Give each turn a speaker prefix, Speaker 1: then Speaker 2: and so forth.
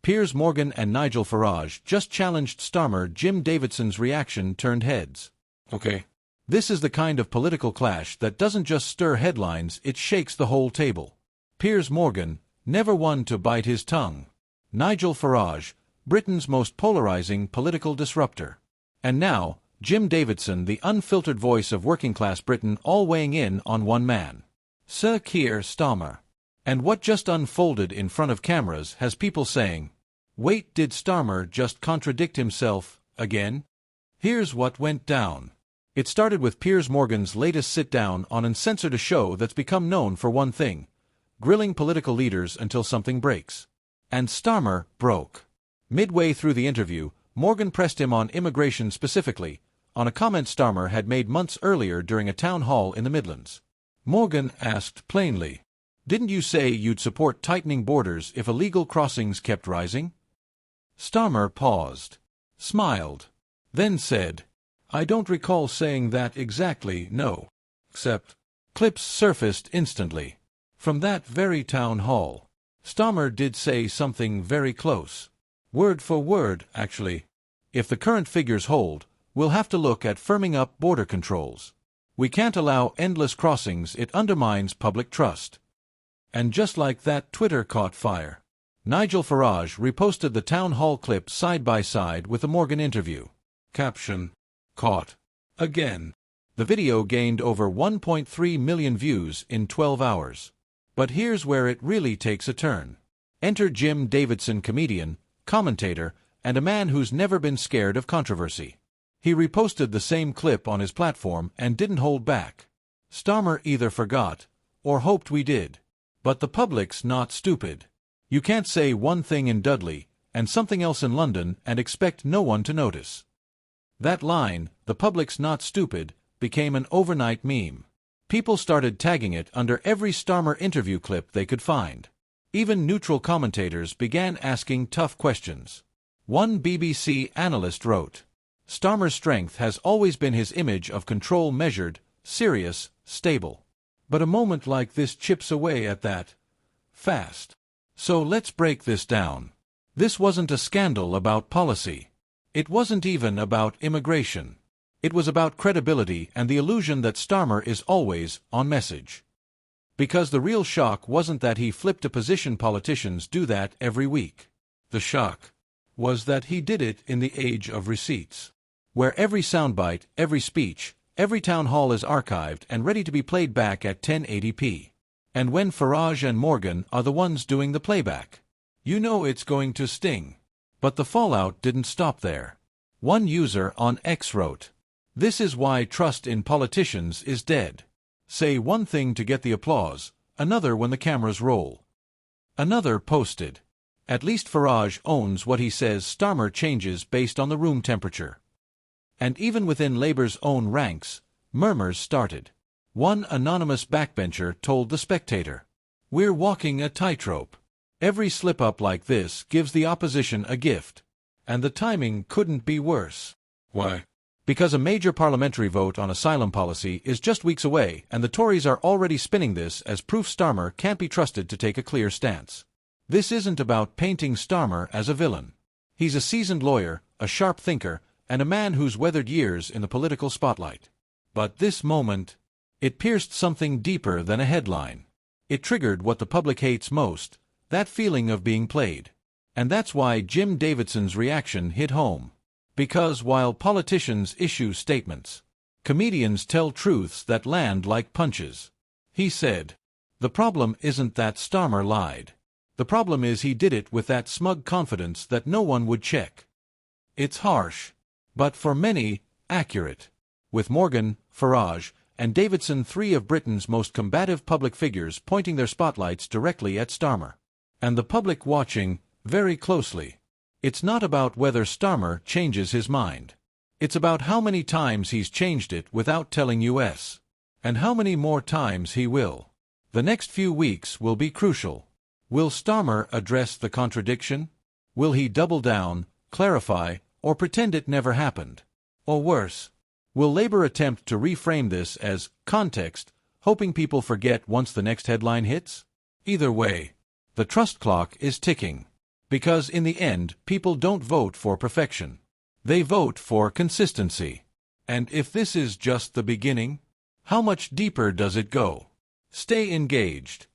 Speaker 1: Piers Morgan and Nigel Farage just challenged Starmer. Jim Davidson's reaction turned heads.
Speaker 2: Okay.
Speaker 1: This is the kind of political clash that doesn't just stir headlines, it shakes the whole table. Piers Morgan, never one to bite his tongue. Nigel Farage, Britain's most polarizing political disruptor. And now, Jim Davidson, the unfiltered voice of working-class Britain, all weighing in on one man. Sir Keir Starmer. And what just unfolded in front of cameras has people saying, wait, did Starmer just contradict himself again? Here's what went down. It started with Piers Morgan's latest sit-down on Uncensored, a show that's become known for one thing: grilling political leaders until something breaks. And Starmer broke. Midway through the interview, Morgan pressed him on immigration, specifically on a comment Starmer had made months earlier during a town hall in the Midlands. Morgan asked plainly, "Didn't you say you'd support tightening borders if illegal crossings kept rising?" Starmer paused, smiled, then said, "I don't recall saying that exactly, no. Except..." Clips surfaced instantly. From that very town hall, Starmer did say something very close. Word for word, actually. If the current figures hold, we'll have to look at firming up border controls. We can't allow endless crossings, it undermines public trust. And just like that, Twitter caught fire. Nigel Farage reposted the town hall clip side by side with the Morgan interview. Caption: caught. Again. The video gained over 1.3 million views in 12 hours. But here's where it really takes a turn. Enter Jim Davidson, comedian, commentator, and a man who's never been scared of controversy. He reposted the same clip on his platform and didn't hold back. Starmer either forgot or hoped we did. But the public's not stupid. You can't say one thing in Dudley and something else in London and expect no one to notice. That line, "the public's not stupid," became an overnight meme. People started tagging it under every Starmer interview clip they could find. Even neutral commentators began asking tough questions. One BBC analyst wrote, "Starmer's strength has always been his image of control, measured, serious, stable. But a moment like this chips away at that. Fast. So let's break this down. This wasn't a scandal about policy. It wasn't even about immigration. It was about credibility and the illusion that Starmer is always on message. Because the real shock wasn't that he flipped a position, politicians do that every week. The shock was that he did it in the age of receipts, where every soundbite, every speech, every town hall is archived and ready to be played back at 1080p. And when Farage and Morgan are the ones doing the playback, you know it's going to sting. But the fallout didn't stop there. One user on X wrote, "This is why trust in politicians is dead. Say one thing to get the applause, another when the cameras roll." Another posted, "At least Farage owns what he says. Starmer changes based on the room temperature." And even within Labour's own ranks, murmurs started. One anonymous backbencher told The Spectator, "We're walking a tightrope. Every slip-up like this gives the opposition a gift. And the timing couldn't be worse."
Speaker 2: Why?
Speaker 1: Because a major parliamentary vote on asylum policy is just weeks away, and the Tories are already spinning this as proof Starmer can't be trusted to take a clear stance. This isn't about painting Starmer as a villain. He's a seasoned lawyer, a sharp thinker, and a man who's weathered years in the political spotlight. But this moment, it pierced something deeper than a headline. It triggered what the public hates most, that feeling of being played. And that's why Jim Davidson's reaction hit home. Because while politicians issue statements, comedians tell truths that land like punches. He said, "The problem isn't that Starmer lied. The problem is he did it with that smug confidence that no one would check." It's harsh, but for many, accurate. With Morgan, Farage, and Davidson, three of Britain's most combative public figures, pointing their spotlights directly at Starmer. And the public watching very closely. It's not about whether Starmer changes his mind. It's about how many times he's changed it without telling us. And how many more times he will. The next few weeks will be crucial. Will Starmer address the contradiction? Will he double down, clarify, or pretend it never happened? Or worse, will Labour attempt to reframe this as context, hoping people forget once the next headline hits? Either way, the trust clock is ticking. Because in the end, people don't vote for perfection. They vote for consistency. And if this is just the beginning, how much deeper does it go? Stay engaged.